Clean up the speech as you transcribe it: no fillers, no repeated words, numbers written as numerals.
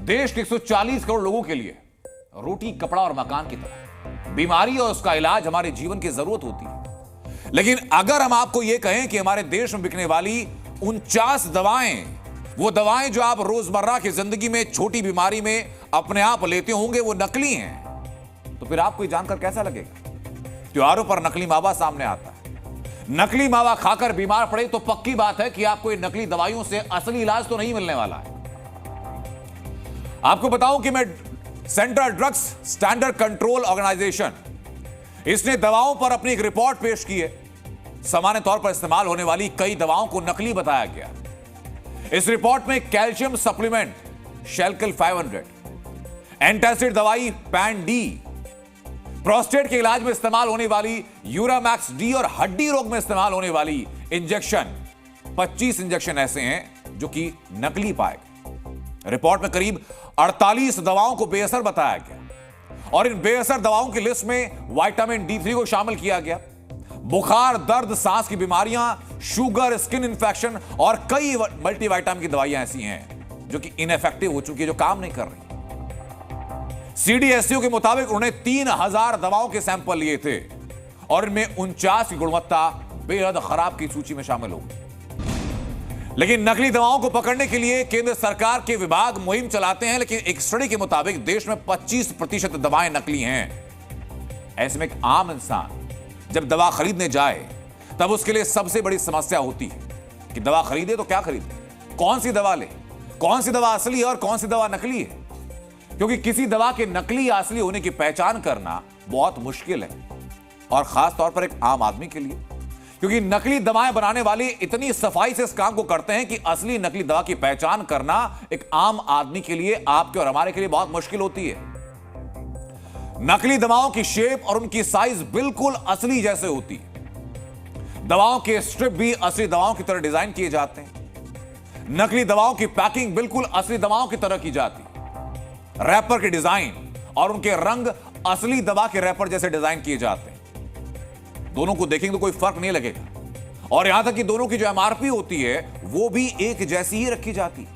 देश के 140 करोड़ लोगों के लिए रोटी, कपड़ा और मकान की तरह बीमारी और उसका इलाज हमारे जीवन की जरूरत होती है। लेकिन अगर हम आपको यह कहें कि हमारे देश में बिकने वाली 49 दवाएं, वो दवाएं जो आप रोजमर्रा की जिंदगी में छोटी बीमारी में अपने आप लेते होंगे, वो नकली हैं, तो फिर आपको ये जानकर कैसा लगेगा? त्योहारों पर नकली मावा सामने आता है। नकली मावा खाकर बीमार पड़े तो पक्की बात है कि आपको ये नकली दवाइयों से असली इलाज तो नहीं मिलने वाला है। आपको बताऊं कि मैं Central Drugs Standard Control Organisation, इसने दवाओं पर अपनी एक रिपोर्ट पेश की है। सामान्य तौर पर इस्तेमाल होने वाली कई दवाओं को नकली बताया गया। इस रिपोर्ट में कैल्शियम सप्लीमेंट शेल्कल 500, एंटासिड दवाई पैन डी, प्रोस्टेट के इलाज में इस्तेमाल होने वाली यूरामैक्स डी और हड्डी रोग में इस्तेमाल होने वाली इंजेक्शन, 25 इंजेक्शन ऐसे हैं जो कि नकली पाए गए। रिपोर्ट में करीब 48 दवाओं को बेअसर बताया गया और इन बेअसर दवाओं की लिस्ट में विटामिन D3 को शामिल किया गया। बुखार, दर्द, सांस की बीमारियां, शुगर, स्किन इंफेक्शन और कई मल्टीविटामिन की दवाइयां ऐसी हैं जो कि इनइफेक्टिव हो चुकी है, जो काम नहीं कर रही। CDSCO के मुताबिक उन्होंने 3000 दवाओं के सैंपल लिए थे और इनमें 49 की गुणवत्ता बेहद खराब की सूची में शामिल हो गई। लेकिन नकली दवाओं को पकड़ने के लिए केंद्र सरकार के विभाग मुहिम चलाते हैं, लेकिन एक स्टडी के मुताबिक देश में 25% दवाएं नकली हैं। ऐसे में एक आम इंसान जब दवा खरीदने जाए तब उसके लिए सबसे बड़ी समस्या होती है कि दवा खरीदे तो क्या खरीदे, कौन सी दवा ले, कौन सी दवा असली है और कौन सी दवा नकली है। क्योंकि किसी दवा के नकली या असली होने की पहचान करना बहुत मुश्किल है, और खास तौर पर एक आम आदमी के लिए, क्योंकि नकली दवाएं बनाने वाले इतनी सफाई से इस काम को करते हैं कि असली नकली दवा की पहचान करना एक आम आदमी के लिए, आपके और हमारे के लिए बहुत मुश्किल होती है। नकली दवाओं की शेप और उनकी साइज बिल्कुल असली जैसे होती है। दवाओं के स्ट्रिप भी असली दवाओं की तरह डिजाइन किए जाते हैं। नकली दवाओं की पैकिंग बिल्कुल असली दवाओं की तरह की जाती है। रैपर के डिजाइन और उनके रंग असली दवा के रैपर जैसे डिजाइन किए जाते हैं। दोनों को देखेंगे तो कोई फर्क नहीं लगेगा, और यहां तक कि दोनों की जो MRP होती है वो भी एक जैसी ही रखी जाती है।